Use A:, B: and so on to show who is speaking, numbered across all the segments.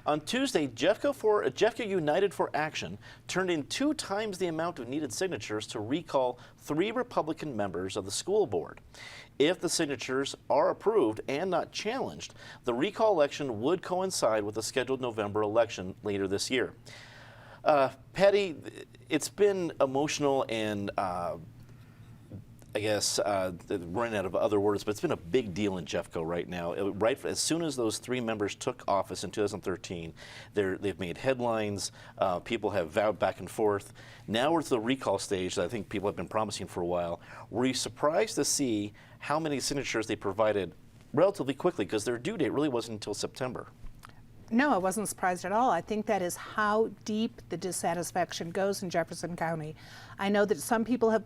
A: On Tuesday, Jeffco United for Action turned in 2 times the amount of needed signatures to recall 3 Republican members of the school board. If the signatures are approved and not challenged, the recall election would coincide with the scheduled November election later this year. Patty, it's been emotional and I guess running out of other words, but it's been a big deal in Jeffco right now. Right as soon as those 3 members took office in 2013, they've made headlines. People have vowed back and forth. Now we're to the recall stage that I think people have been promising for a while. Were you surprised to see how many signatures they provided relatively quickly, because their due date really wasn't until September?
B: No, I wasn't surprised at all. I think that is how deep the dissatisfaction goes in Jefferson County. I know that some people have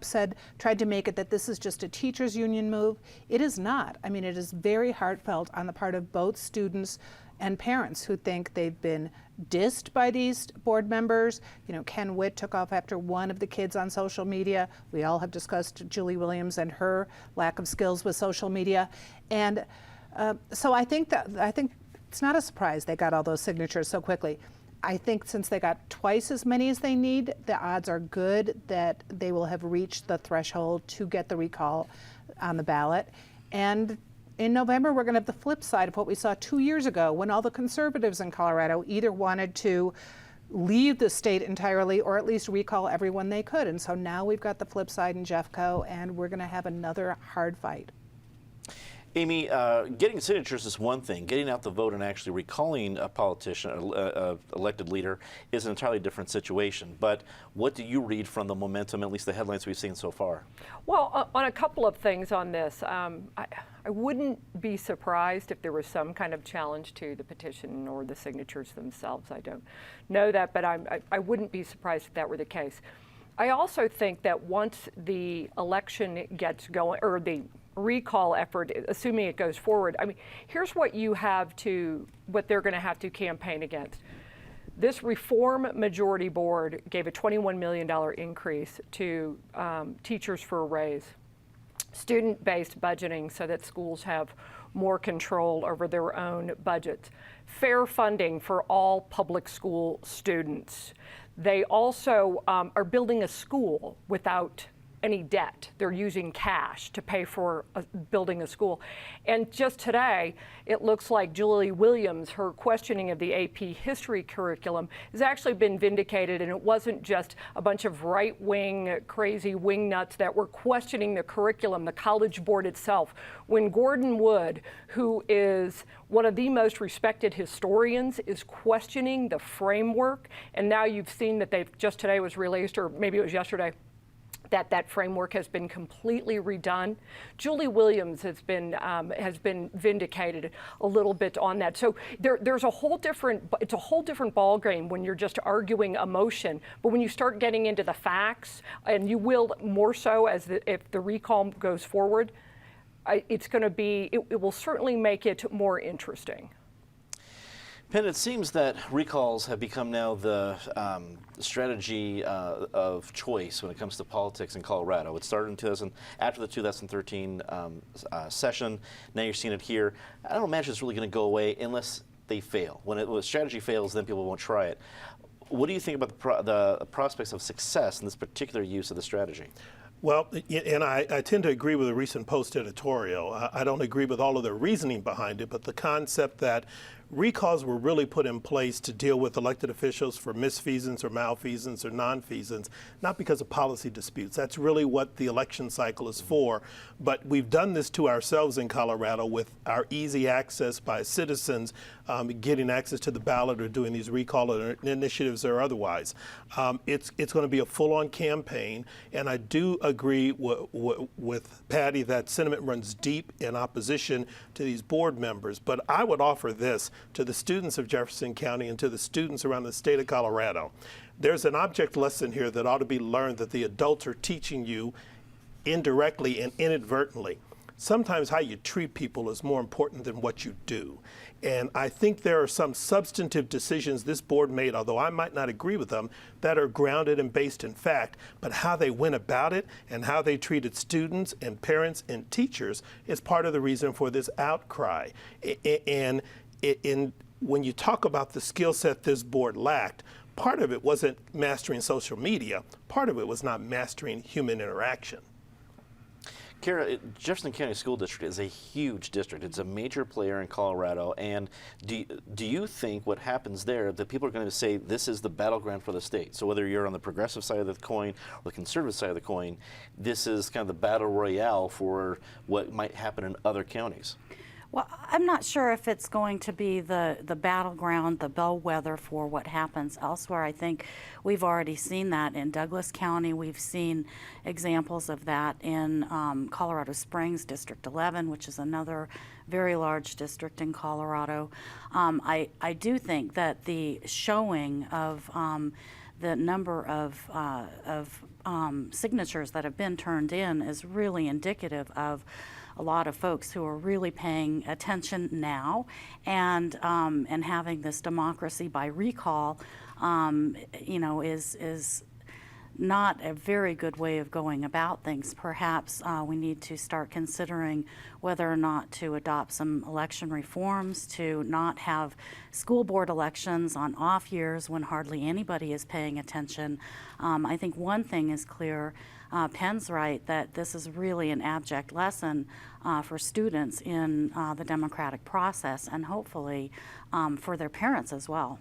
B: tried to make it that this is just a teachers union move. It is not. I mean, it is very heartfelt on the part of both students and parents who think they've been dissed by these board members. You know, Ken Witt took off after one of the kids on social media. We all have discussed Julie Williams and her lack of skills with social media. And so I think it's not a surprise they got all those signatures so quickly. I think since they got twice as many as they need, the odds are good that they will have reached the threshold to get the recall on the ballot. And in November, we're going to have the flip side of what we saw 2 years ago, when all the conservatives in Colorado either wanted to leave the state entirely or at least recall everyone they could. And so now we've got the flip side in Jeffco, and we're going to have another hard fight.
A: Amy, getting signatures is one thing. Getting out the vote and actually recalling a politician, elected leader, is an entirely different situation. But what do you read from the momentum, at least the headlines we've seen so far?
C: Well, on a couple of things on this, I wouldn't be surprised if there was some kind of challenge to the petition or the signatures themselves. I don't know that, but I wouldn't be surprised if that were the case. I also think that once the election gets going, or the recall effort, assuming it goes forward, I mean, here's what they're going to have to campaign against. This reform majority board gave a $21 million increase to teachers for a raise. Student-based budgeting so that schools have more control over their own budgets. Fair funding for all public school students. They also are building a school without any debt. They're using cash to pay for building a school. And just today, it looks like Julie Williams, her questioning of the AP history curriculum has actually been vindicated, and it wasn't just a bunch of right-wing, crazy wingnuts that were questioning the curriculum, the College Board itself. When Gordon Wood, who is one of the most respected historians, is questioning the framework, and now you've seen that just today was released, or maybe it was yesterday, that framework has been completely redone. Julie Williams has been vindicated a little bit on that. So it's a whole different ball game when you're just arguing emotion. But when you start getting into the facts, and you will more so if the recall goes forward, it will certainly make it more interesting.
A: Penn, it seems that recalls have become now the strategy of choice when it comes to politics in Colorado. It started after the 2013 session. Now you're seeing it here. I don't imagine it's really going to go away unless they fail. When a strategy fails, then people won't try it. What do you think about the prospects of success in this particular use of the strategy?
D: Well, and I tend to agree with a recent Post editorial. I don't agree with all of the reasoning behind it, but the concept that recalls were really put in place to deal with elected officials for misfeasance or malfeasance or nonfeasance, not because of policy disputes. That's really what the election cycle is for. But we've done this to ourselves in Colorado with our easy access by citizens getting access to the ballot or doing these recall initiatives or otherwise. It's going to be a full-on campaign, and I do agree with Patty that sentiment runs deep in opposition to these board members. But I would offer this to the students of Jefferson County and to the students around the state of Colorado. There's an object lesson here that ought to be learned that the adults are teaching you indirectly and inadvertently. Sometimes how you treat people is more important than what you do. And I think there are some substantive decisions this board made, although I might not agree with them, that are grounded and based in fact. But how they went about it and how they treated students and parents and teachers is part of the reason for this outcry. And when you talk about the skill set this board lacked, part of it wasn't mastering social media. Part of it was not mastering human interaction.
A: Kara, Jefferson County School District is a huge district. It's a major player in Colorado. And do you think what happens there, that people are going to say this is the battleground for the state? So whether you're on the progressive side of the coin or the conservative side of the coin, this is kind of the battle royale for what might happen in other counties?
E: Well, I'm not sure if it's going to be the battleground, the bellwether for what happens elsewhere. I think we've already seen that in Douglas County. We've seen examples of that in Colorado Springs, District 11, which is another very large district in Colorado. I do think that the showing of the number of signatures that have been turned in is really indicative of a lot of folks who are really paying attention now, and having this democracy by recall, is not a very good way of going about things. Perhaps we need to start considering whether or not to adopt some election reforms, to not have school board elections on off years when hardly anybody is paying attention. I think one thing is clear. Penn's right that this is really an abject lesson for students in the democratic process, and hopefully for their parents as well.